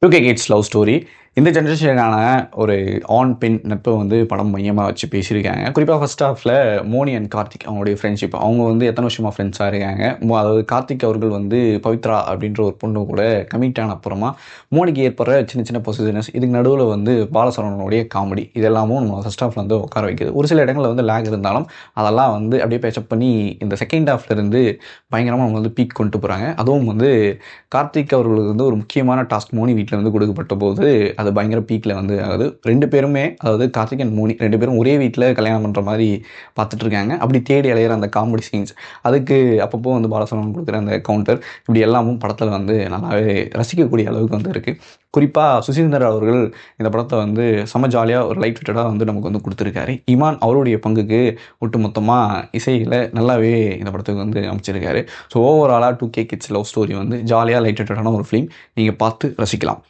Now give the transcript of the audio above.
2K kids love story இந்த ஜென்ரேஷனுக்கான ஒரு ஆண் பெண் நட்பை வந்து படம் மையமாக வச்சு பேசியிருக்காங்க. குறிப்பாக ஃபர்ஸ்ட் ஹாஃபில் மோனி அண்ட் கார்த்திக் அவங்களுடைய ஃப்ரெண்ட்ஷிப், அவங்க வந்து எத்தனை வருஷமாக ஃப்ரெண்ட்ஸாக இருக்காங்க. அதாவது கார்த்திக் அவர்கள் வந்து பவித்ரா அப்படின்ற ஒரு பொண்ணு கூட கமிட் ஆன அப்புறமா மோனிக்கு ஏற்படுற சின்ன சின்ன பொசிஷனஸ், இதுக்கு நடுவில் வந்து பாலசரவணனுடைய காமெடி, இதெல்லாமும் நம்ம ஃபர்ஸ்ட் ஹாஃபில் வந்து உட்கார வைக்குது. ஒரு சில இடங்களில் வந்து லேக் இருந்தாலும் அதெல்லாம் வந்து அப்படியே பேச்சப் பண்ணி இந்த செகண்ட் ஹாஃப்லேருந்து பயங்கரமாக அவங்க வந்து பீக் கொண்டு போகிறாங்க. அதுவும் வந்து கார்த்திக் அவர்களுக்கு வந்து ஒரு முக்கியமான டாஸ்க் மோனி வீட்டில் வந்து கொடுக்கப்பட்ட போது அது பயங்கர பீக்கில் வந்து ஆகுது. 2 பேருமே, அதாவது கார்த்திக் அண்ட் மோனி 2 பேரும் ஒரே வீட்டில் கல்யாணம் பண்ணுற மாதிரி பார்த்துட்டு இருக்காங்க. அப்படி தேடி அலையிற அந்த காமெடி சீன்ஸ், அதுக்கு அப்பப்போ வந்து பாலசரவணன் கொடுக்குற அந்த கவுண்டர், இப்படி எல்லாமும் படத்தில் வந்து நல்லாவே ரசிக்கக்கூடிய அளவுக்கு வந்து இருக்குது. குறிப்பாக சுசீந்தர் அவர்கள் இந்த படத்தை வந்து செம ஜாலியாக ஒரு லைட் ஃபிட்டடாக வந்து நமக்கு வந்து கொடுத்துருக்காரு. இமான் அவருடைய பங்குக்கு ஒட்டு மொத்தமாக இசையில் நல்லாவே இந்த படத்துக்கு வந்து அமைச்சிருக்காரு. ஸோ ஓவராலாக 2K கிட்ஸ் லவ் ஸ்டோரி வந்து ஜாலியாக லைட் ஃபிட்டடான ஒரு ஃபிலிம், நீங்கள் பார்த்து ரசிக்கலாம்.